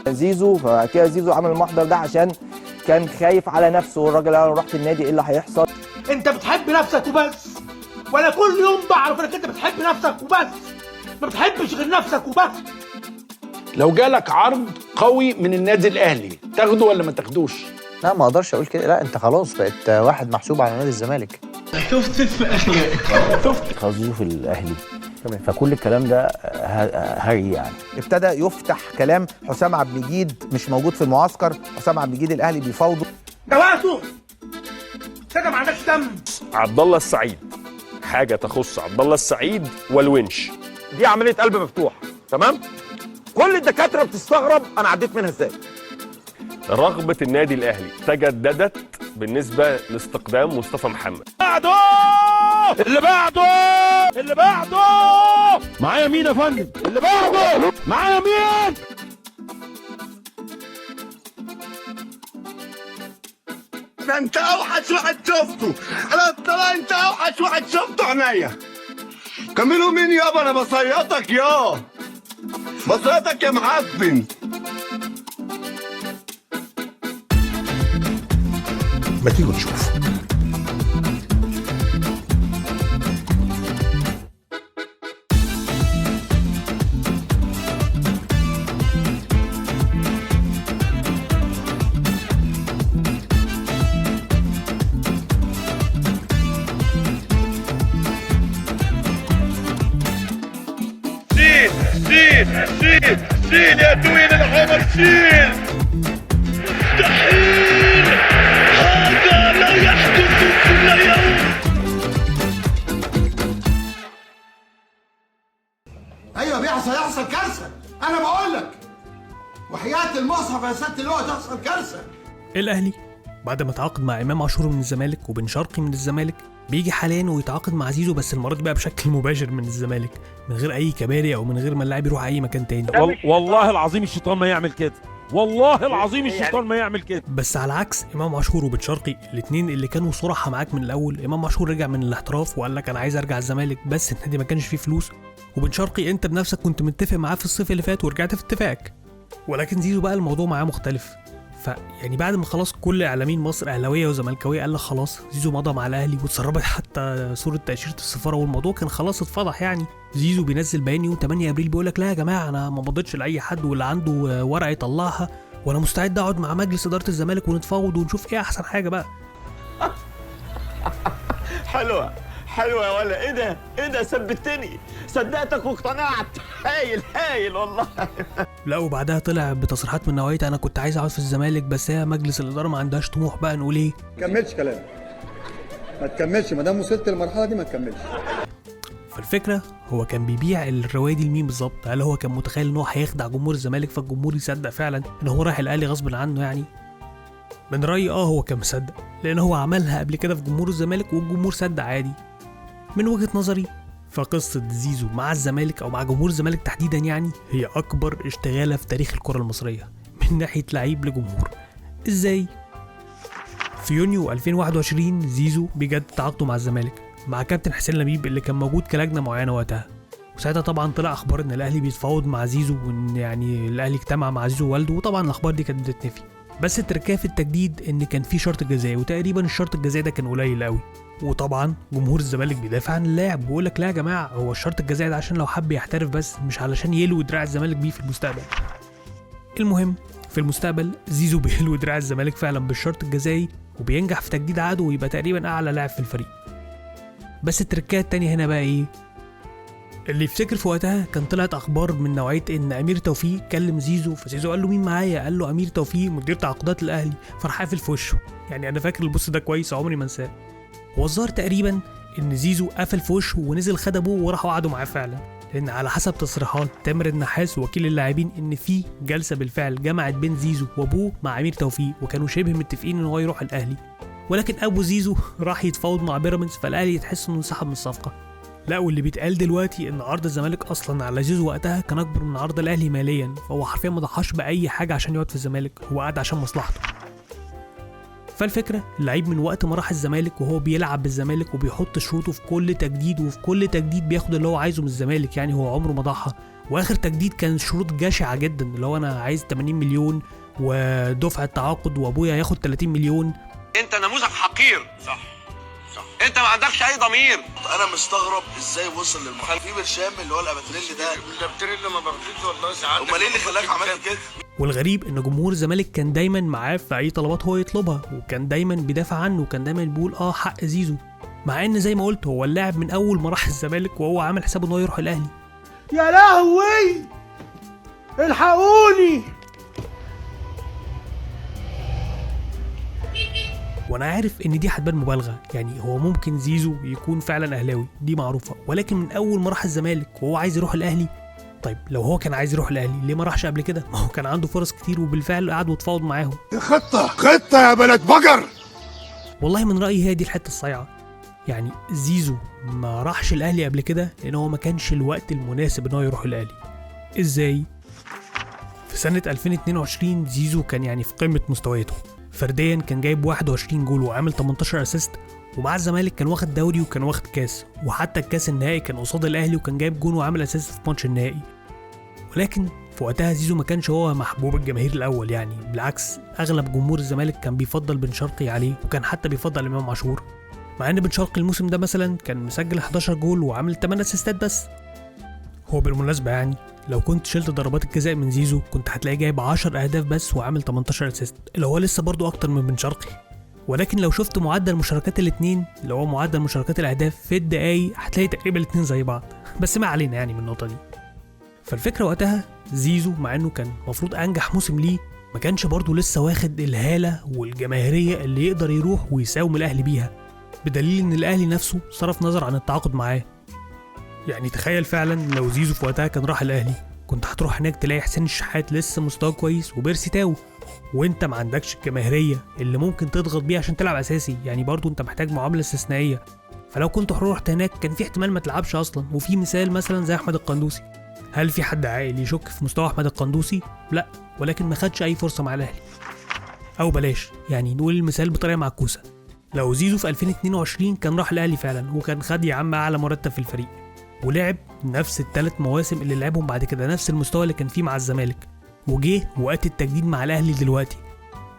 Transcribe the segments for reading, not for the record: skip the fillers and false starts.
زيزو، فكده زيزو عمل المحضر ده عشان كان خايف على نفسه، والراجل قال لو رحت النادي ايه اللي هيحصل؟ انت بتحب نفسك وبس، وانا كل يوم بعرف انك انت بتحب نفسك وبس، ما بتحبش غير نفسك وبس. لو جالك عرض قوي من النادي الاهلي تاخده ولا ما تاخدوش؟ لا ما اقدرش اقول كده، لا انت خلاص بقت واحد محسوب على نادي الزمالك. شفت في اخلاقك، شفت خزوه في الاهلي، فكل الكلام ده هري يعني. ابتدى يفتح كلام حسام عبد المجيد مش موجود في المعسكر، حسام عبد المجيد الاهلي بيفاوضه. دوقته كده ما عندكش دم. عبد الله السعيد، حاجه تخص عبد الله السعيد والونش، دي عمليه قلب مفتوح، تمام؟ كل الدكاتره بتستغرب انا عديت منها ازاي. رغبه النادي الاهلي تجددت بالنسبه لاستقدام مصطفى محمد. اللي بعده معايا مين يا فندم؟ اللي بعده معايا مين؟ ده انت اوحش واحد شفته، انا انت اوحش واحد شفته عينيا. كملوا مين يابا؟ انا بصيطك بصيطك يا معفن. ما تيجوا نشوف. شيل يا دوين العمر، شيل. مستحيل، هذا لا يحدث كل يوم. ايوه يحصل كارثه، انا بقول لك وحياه المصحف يا سياده اللواء تحصل كارثه. الاهلي بعد ما تعاقد مع امام عاشور من الزمالك وبن شرقي من الزمالك، بيجي حاليا ويتعاقد مع زيزو، بس المره دي بقى بشكل مباشر من الزمالك، من غير اي كباري او من غير ما اللاعب يروح اي مكان تاني. والله العظيم الشيطان ما يعمل كده، والله العظيم الشيطان ما يعمل كده. بس على عكس امام عاشور وبن شرقي الاثنين اللي كانوا صراحه معاك من الاول، امام عاشور رجع من الاحتراف وقال لك انا عايز ارجع الزمالك، بس النادي ما كانش فيه فلوس، وبن شرقي انت بنفسك كنت متفق معاه في الصيف اللي فات ورجعت في اتفاقك. ولكن زيزو بقى الموضوع معاه مختلف، فيعني بعد ما خلاص كل اعلاميين مصر اهلاويه وزملكاويه قال لك خلاص زيزو مضى مع الاهلي، واتسربت حتى صوره تاشيره السفاره، والموضوع كان خلاص اتفضح يعني. زيزو بينزل بيان يوم 8 ابريل بيقول لك لا يا جماعه انا ما مضيتش لاي حد، واللي عنده ورقه يطلعها، وانا مستعد اقعد مع مجلس اداره الزمالك ونتفاوض ونشوف ايه احسن حاجه بقى. حلوه يا ولا. ايه ده ثبتني، صدقتك واقتنعت. هايل والله. لا وبعدها طلع بتصريحات من نوعيه انا كنت عايز اقعد في الزمالك، بس هي مجلس الاداره ما عندهاش طموح، بقى نقول ايه؟ ما تكملش كلام، ما تكملش، ما دام وصلت للمرحله دي ما تكملش. فالفكره هو كان بيبيع الروايه دي لمين بالظبط؟ هل هو كان متخيل ان هو هيخدع جمهور الزمالك فالجمهور يصدق فعلا ان هو رايح الاهلي غصب عنه يعني؟ من رايي هو كان مصدق، لان هو عملها قبل كده في جمهور الزمالك والجمهور صدق عادي. من وجهه نظري فقصه زيزو مع الزمالك او مع جمهور الزمالك تحديدا يعني هي اكبر اشتغاله في تاريخ الكره المصريه من ناحيه لعيب لجمهور. ازاي؟ في يونيو 2021 زيزو بيجدد تعاقده مع الزمالك مع كابتن حسين لبيب اللي كان موجود كلجنه معينه وقتها، وساعتها طبعا طلع اخبار ان الاهلي بيتفاوض مع زيزو، وان يعني الاهلي اجتمع مع زيزو ووالده، وطبعا الاخبار دي كانت بتتنفي. بس التركية في التجديد ان كان في شرط جزائي، وتقريبا الشرط الجزائي ده كان قليل قوي، وطبعا جمهور الزمالك بيدافع عن اللاعب ويقول لك لا يا جماعه هو الشرط الجزائي ده عشان لو حب يحترف بس، مش علشان يلوي دراع الزمالك بيه في المستقبل. المهم في المستقبل زيزو بيلوي دراع الزمالك فعلا بالشرط الجزائي، وبينجح في تجديد عقده ويبقى تقريبا اعلى لاعب في الفريق. بس التركية التانية هنا بقى ايه؟ اللي يفتكر في وقتها كان طلعت اخبار من نوعيه ان امير توفيق كلم زيزو، فزيزو قال له مين معايا؟ قال له امير توفيق مدير تعاقدات الاهلي، فراح قافل في وشه. يعني انا فاكر البوست ده كويس عمري ما انساه. هو الظاهر تقريبا ان زيزو قفل في وشه ونزل خد ابوه وراحوا قعدوا معاه فعلا، لان على حسب تصريحات تامر النحاس وكيل اللاعبين ان في جلسه بالفعل جمعت بين زيزو وابوه مع امير توفيق، وكانوا شبه متفقين ان هو يروح الاهلي، ولكن ابو زيزو راح يتفاوض مع بيراميدز، فالاهلي يتحس انه انسحب من الصفقه. لا واللي بيتقال دلوقتي ان عرض الزمالك اصلا على زيزو وقتها كان اكبر من عرض الاهلي ماليا، فهو حرفيا ما ضحاش باي حاجه عشان يقعد في الزمالك، هو قاعد عشان مصلحته. فالفكره اللعيب من وقت ما راح الزمالك وهو بيلعب بالزمالك وبيحط شروطه في كل تجديد، وفي كل تجديد بياخد اللي هو عايزه من الزمالك، يعني هو عمره ما ضحى. واخر تجديد كان شروط جشعه جدا، اللي هو انا عايز 80 مليون ودفعه تعاقد وابويا هياخد 30 مليون. انت نموذج حقير. صح انت ما عندكش اي ضمير. انا مستغرب ازاي وصل للمرحله في برشام اللي هو الاباتريل ده. الاباتريل ما باخدش والله ساعات. امال ايه اللي خلاك عملت كده؟ والغريب ان جمهور الزمالك كان دايما معاه في اي طلبات هو يطلبها، وكان دايما بيدافع عنه، وكان دايما بيقول حق زيزو، مع ان زي ما قلت هو اللاعب من اول ما راح الزمالك وهو عامل حسابه ان هو يروح الاهلي. يا لهوي الحقوني. وانا عارف ان دي هتبان مبالغه، يعني هو ممكن زيزو يكون فعلا اهلاوي دي معروفه، ولكن من اول ما راح الزمالك وهو عايز يروح الاهلي. طيب لو هو كان عايز يروح الاهلي ليه ما راحش قبل كده؟ ما هو كان عنده فرص كتير وبالفعل قعد وتفاوض معاهم. خطه يا بلد بجر. والله من رايي هي دي الحته الصايعه، يعني زيزو ما راحش الاهلي قبل كده لان هو ما كانش الوقت المناسب ان هو يروح الاهلي. ازاي؟ في سنه 2022 زيزو كان يعني في قمه مستوياته، فرديا كان جايب 21 جول وعامل 18 اسيست، ومع الزمالك كان واخد دوري وكان واخد كاس، وحتى الكاس النهائي كان قصاد الاهلي وكان جايب جول وعامل اسيست في ماتش النهائي. ولكن في وقتها زيزو ما كانش هو محبوب الجماهير الاول، يعني بالعكس اغلب جمهور الزمالك كان بيفضل بن شرقي عليه، وكان حتى بيفضل امام عاشور، مع ان بن شرقي الموسم ده مثلا كان مسجل 11 جول وعامل 8 اسيستات بس. هو بالمناسبه يعني لو كنت شلت ضربات الجزاء من زيزو كنت هتلاقيه جايب 10 اهداف بس وعامل 18 اسيست، اللي هو لسه برضو اكتر من بن شرقي. ولكن لو شفت معدل مشاركات الاثنين اللي هو معدل مشاركات الاهداف في الدقايق هتلاقي تقريبا الاثنين زي بعض، بس ما علينا يعني من النقطه دي. فالفكره وقتها زيزو مع انه كان المفروض انجح موسم ليه ما كانش برضو لسه واخد الهاله والجماهيريه اللي يقدر يروح ويساوم الاهلي بيها، بدليل ان الاهلي نفسه صرف نظر عن التعاقد معاه. يعني تخيل فعلا لو زيزو في وقتها كان راح الاهلي كنت هتروح هناك تلاقي حسين الشحات لسه مستواه كويس وبيرسي تاو، وانت ما عندكش الجماهيريه اللي ممكن تضغط بيها عشان تلعب اساسي، يعني برضو انت محتاج معامله استثنائيه. فلو كنت رحت هناك كان في احتمال ما تلعبش اصلا. وفي مثال مثلا زي احمد القندوسي، هل في حد عاقل يشك في مستوى احمد القندوسي؟ لا، ولكن ما خدش اي فرصه مع الاهلي. او بلاش يعني نقول المثال بطريقه معكوسه، لو زيزو في 2022 كان راح الاهلي فعلا وكان خد يا عم اعلى مرتب في الفريق ولعب نفس الثلاث مواسم اللي لعبهم بعد كده نفس المستوى اللي كان فيه مع الزمالك، وجه وقت التجديد مع الاهلي دلوقتي،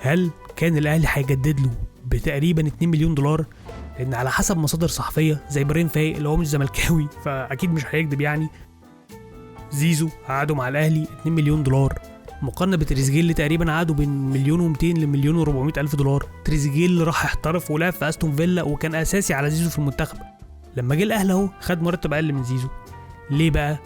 هل كان الاهلي هيجدد له بتقريبا 2 مليون دولار؟ لان على حسب مصادر صحفيه زي برين فايق اللي هو مش زملكاوي فاكيد مش هيكذب، يعني زيزو قعدوا مع الاهلي 2 مليون دولار مقارنه بتريزيجيه اللي تقريبا قعدوا بين 1,200,000 ل 1,400,000 دولار. تريزيجيه اللي راح يحترف ولعب في استون فيلا وكان اساسي على زيزو في المنتخب، لما جه الاهلي اهو خد مرتب اقل من زيزو. ليه بقى؟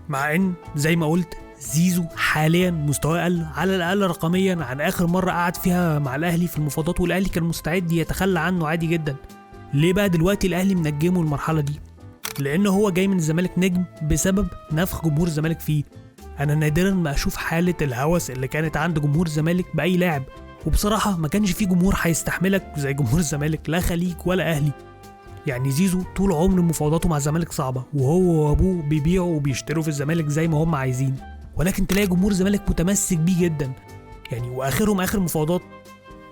مع ان زي ما قلت زيزو حاليا مستواه اقل على الاقل رقميا عن اخر مره قعد فيها مع الاهلي في المفاوضات، والاهلي كان مستعد يتخلى عنه عادي جدا. ليه بقى دلوقتي الاهلي منجمه المرحله دي؟ لانه هو جاي من الزمالك نجم بسبب نفخ جمهور الزمالك فيه. انا نادرا ما اشوف حاله الهوس اللي كانت عند جمهور الزمالك باي لاعب، وبصراحه ما كانش فيه جمهور هيستحملك زي جمهور الزمالك، لا خليج ولا اهلي. يعني زيزو طول عمر مفاوضاته مع الزمالك صعبه، وهو وابوه بيبيعوا وبيشتروا في الزمالك زي ما هم عايزين، ولكن تلاقي جمهور الزمالك متمسك بيه جدا. يعني واخرهم اخر مفاوضات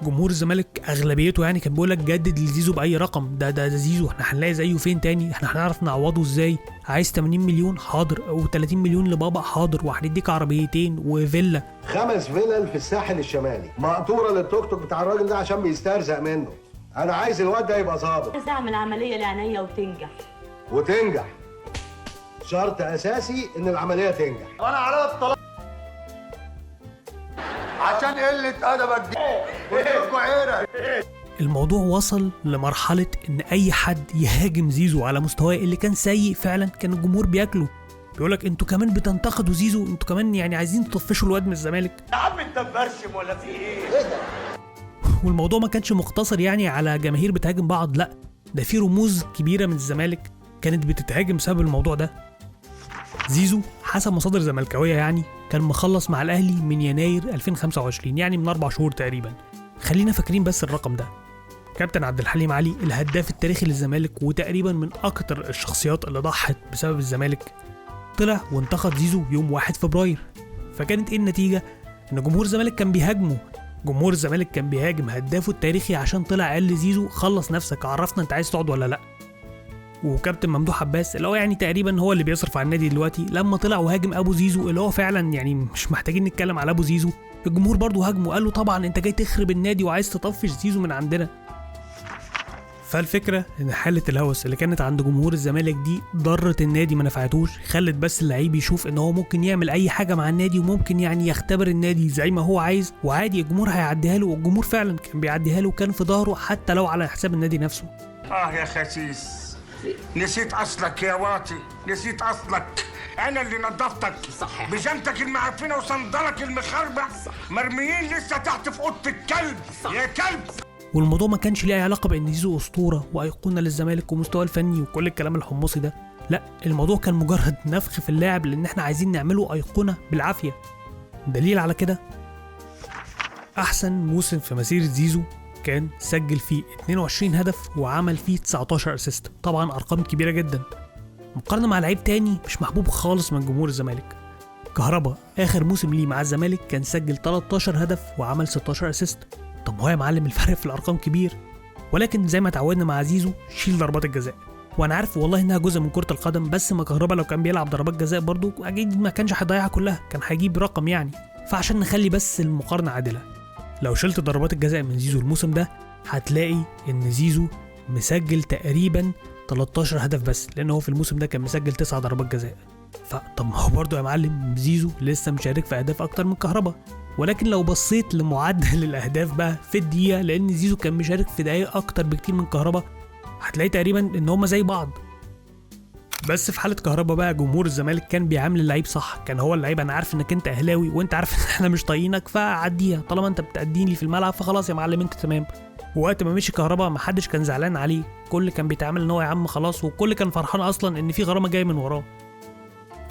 جمهور الزمالك اغلبيته يعني كان بيقول لك جدد لزيزو باي رقم، ده زيزو احنا هنلاقي زيه فين تاني، احنا هنعرف نعوضه ازاي، عايز 80 مليون حاضر، او 30 مليون لبابا حاضر، وهنديك عربيتين وفيلا. 5 فيلل في الساحل الشمالي مقطوره للتوك توك بتاع الراجل ده عشان بيسترزق منه. انا عايز الواد ده يبقى ظابط. عايز اعمل عمليه لعينيا وتنجح. شرط اساسي ان العمليه تنجح. وانا على الطلاق عشان قله ادبك دي. قلت عيره. الموضوع وصل لمرحله ان اي حد يهاجم زيزو على مستواه اللي كان سيء فعلا كان الجمهور بياكله، بيقولك انتوا كمان بتنتقدوا زيزو، انتوا كمان يعني عايزين تطفشوا الواد من الزمالك. يا عم انت مبرشم ولا في ايه ده؟ والموضوع ما كانش مقتصر يعني على جماهير بتهاجم بعض، لا ده في رموز كبيره من الزمالك كانت بتتهاجم بسبب الموضوع ده. زيزو حسب مصادر زملكاويه يعني كان مخلص مع الاهلي من يناير 2025، يعني من 4 شهور تقريبا. خلينا فاكرين بس الرقم ده. كابتن عبد الحليم علي الهداف التاريخي للزمالك وتقريبا من اكتر الشخصيات اللي ضحت بسبب الزمالك طلع وانتقد زيزو يوم 1 فبراير. فكانت ايه النتيجه؟ ان جمهور الزمالك كان بيهاجمه، جمهور الزمالك كان بيهاجم هدافه التاريخي عشان طلع قال لزيزو خلص نفسك، عرفنا انت عايز تقعد ولا لا. وكابتن ممدوح عباس اللي هو يعني تقريبا هو اللي بيصرف على النادي دلوقتي، لما طلع وهاجم ابو زيزو اللي هو فعلا يعني مش محتاجين نتكلم على ابو زيزو، الجمهور برضه هاجمه وقال له طبعا انت جاي تخرب النادي وعايز تطفش زيزو من عندنا. فالفكره ان حاله الهوس اللي كانت عند جمهور الزمالك دي ضرت النادي ما نفعتوش، خلت بس اللعيب يشوف ان هو ممكن يعمل اي حاجه مع النادي وممكن يعني يختبر النادي زي ما هو عايز وعادي الجمهور هيعديها له، والجمهور فعلا كان بيعديها له وكان في ظهره حتى لو على حساب النادي نفسه. يا خسيس، نسيت اصلك يا واطي، نسيت اصلك. انا اللي نظفتك صح بجنتك المعفنه وصندلك المخربع مرميين لسه تحت في اوضه الكلب صح. يا كلب. والموضوع ما كانش ليه علاقه بان زيزو اسطوره وايقونه للزمالك ومستواه الفني وكل الكلام الحمصي ده، لا الموضوع كان مجرد نفخ في اللاعب لان احنا عايزين نعمله ايقونه بالعافيه. دليل على كده احسن موسم في مسيره زيزو كان سجل فيه 22 هدف وعمل فيه 19 اسيست، طبعا ارقام كبيره جدا مقارنه مع لعيب تاني مش محبوب خالص من جمهور الزمالك. كهربا اخر موسم ليه مع الزمالك كان سجل 13 هدف وعمل 16 اسيست. طب هو يا معلم الفرق في الارقام كبير، ولكن زي ما اتعودنا مع زيزو شيل ضربات الجزاء. وانا عارف والله انها جزء من كره القدم، بس ما كهربا لو كان بيلعب ضربات جزاء برضو اكيد ما كانش هيضيعها كلها، كان هيجيب رقم يعني. فعشان نخلي بس المقارنه عادله، لو شلت ضربات الجزاء من زيزو الموسم ده هتلاقي ان زيزو مسجل تقريبا 13 هدف بس، لان هو في الموسم ده كان مسجل 9 ضربات جزاء. فطب ما هو برضه يا معلم زيزو لسه مشارك في اهداف اكتر من كهربا. ولكن لو بصيت لمعدل الاهداف بقى في الدقيقه، لان زيزو كان مشارك في دقايق اكتر بكتير من كهربا، هتلاقي تقريبا ان هما زي بعض. بس في حاله كهربا بقى جمهور الزمالك كان بيعامل اللعيب صح، كان هو اللعيب انا عارف انك انت اهلاوي وانت عارف ان احنا مش طايقينك فعديها، طالما انت بتأديني لي في الملعب فخلاص يا معلم انت تمام. وقت ما مشي كهربا محدش كان زعلان عليه، كل كان بيتعامل ان هو يا عم خلاص، وكل كان فرحان اصلا ان في غرامه جايه من وراه.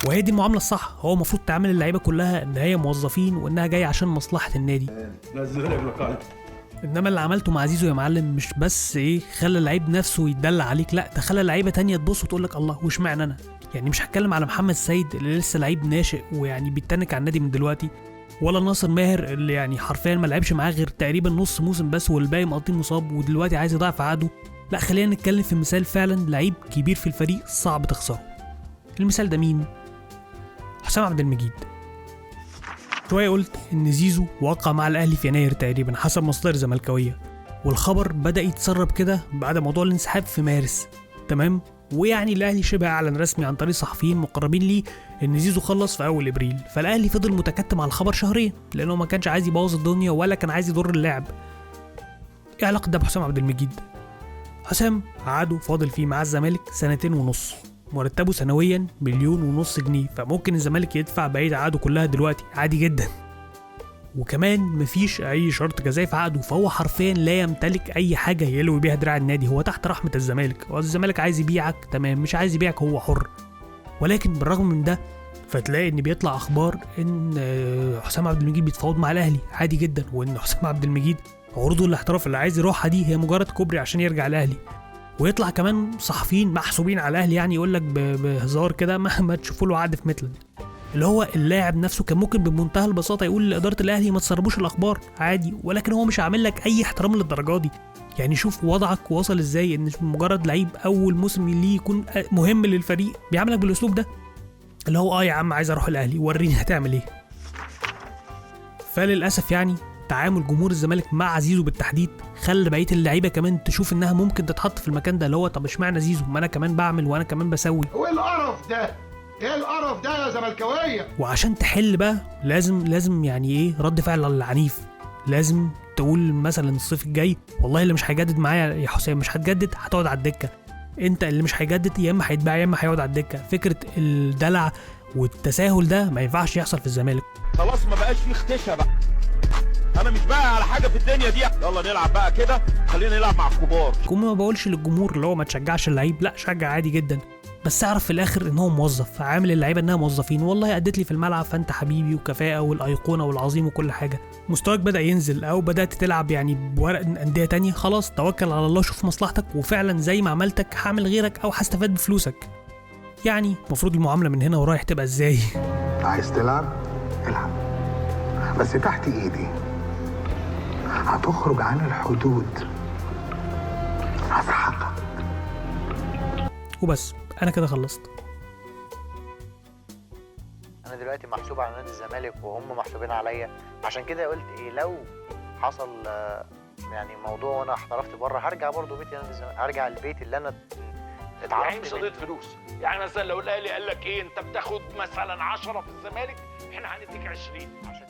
وهي دي المعامله الصح، هو المفروض تعامل اللعيبه كلها ان هي موظفين وانها جايه عشان مصلحه النادي. انما اللي عملته مع زيزو يا معلم مش بس خلى اللعيب نفسه يتدلع عليك، لا ده خلى لعيبه تانية تبص وتقول لك الله وش معنى انا. يعني مش هتكلم على محمد سيد اللي لسه لعيب ناشئ ويعني بيتنك على النادي من دلوقتي، ولا ناصر ماهر اللي يعني حرفيا ما لعبش معاه غير تقريبا نص موسم بس والباقي مقضي مصاب ودلوقتي عايز يضاعف عقده. لا خلينا نتكلم في مثال فعلا لعيب كبير في الفريق صعب تخسره. المثال ده مين؟ حسام عبد المجيد. شويه قلت ان زيزو وقع مع الاهلي في يناير تقريبا حسب مصادر زملكاويه، والخبر بدا يتسرب كده بعد موضوع الانسحاب في مارس، تمام؟ ويعني الاهلي شبه اعلن رسمي عن طريق صحفيين مقربين ليه ان زيزو خلص في اول ابريل، فالاهلي فضل متكتم على الخبر شهرين لانه ما كانش عايز يبوظ الدنيا ولا كان عايز يضر اللاعب. ايه علاقه ده بحسام عبد المجيد؟ حسام عقده فاضل فيه مع الزمالك 2.5 سنين، مرتبه سنويا 1.5 مليون جنيه، فممكن الزمالك يدفع بقيه عقده كلها دلوقتي عادي جدا. وكمان مفيش اي شرط جزائي في عقده، فهو حرفيا لا يمتلك اي حاجه يلوي بيها دراع النادي، هو تحت رحمه الزمالك، والزمالك عايز يبيعك تمام، مش عايز يبيعك هو حر. ولكن بالرغم من ده فتلاقي ان بيطلع اخبار ان حسام عبد المجيد بيتفاوض مع الاهلي عادي جدا، وان حسام عبد المجيد عروضه الاحتراف اللي عايز يروحها دي هي مجرد كوبري عشان يرجع الاهلي. ويطلع كمان صحفيين محسوبين على الاهلي يعني يقول لك بهزار كده مهما تشوفوا له عقد في ميتلاند، اللي هو اللاعب نفسه كان ممكن بمنتهى البساطه يقول لاداره الاهلي ما تسربوش الاخبار عادي، ولكن هو مش عامل لك اي احترام للدرجه دي. يعني شوف وضعك وصل ازاي، ان مجرد لعيب اول موسم ليه يكون مهم للفريق بيعاملك بالاسلوب ده، اللي هو يا عم عايز اروح الاهلي وريني هتعمل ايه. فللاسف يعني تعامل جمهور الزمالك مع زيزو بالتحديد خلى بقيه اللعيبه كمان تشوف انها ممكن تتحط في المكان ده، اللي هو طب اشمعنى زيزو، ما انا كمان بعمل وانا كمان بسوي. هو القرف ده؟ ايه القرف ده يا زملكاويه؟ وعشان تحل بقى لازم يعني رد فعل عنيف، لازم تقول مثلا الصيف الجاي والله اللي مش هيجدد معايا يا حسام مش هتجدد، هتقعد على الدكه. انت اللي مش هيجدد يا اما هيتباع يا اما هيقعد على الدكه. فكره الدلع والتساهل ده ما ينفعش يحصل في الزمالك. خلاص ما بقاش فيه اختشا بقى، انا مش بقى على حاجه في الدنيا دي، يلا نلعب بقى كده، خلينا نلعب مع الكبار. ما بقولش للجمهور اللي هو ما تشجعش اللعيب، لا شجع عادي جدا، بس اعرف في الاخر ان هو موظف، عامل اللعيبه انها موظفين، والله اديت لي في الملعب فانت حبيبي وكفاءه والايقونه والعظيم وكل حاجه. مستواك بدا ينزل او بدات تلعب يعني بورق انديه تانية، خلاص توكل على الله شوف مصلحتك، وفعلا زي ما عملتك هعمل غيرك او هستفاد بفلوسك. يعني المفروض المعامله من هنا ورايح تبقى ازاي؟ عايز تلعب؟ العب، بس تحت ايدي، هتخرج عن الحدود، هسحقك. وبس، انا كده خلصت. انا دلوقتي محسوب على نادي الزمالك وهم محسوبين عليا، عشان كده قلت ايه، لو حصل يعني موضوع وانا احترفت بره هرجع برضه بيتي نادي الزمالك، هرجع البيت اللي انا اتعرفت يعني مش قضيه فلوس، يعني مثلا لو الاهلي قال لك ايه، انت بتاخد مثلا 10 في الزمالك، احنا هنديك 20 عشان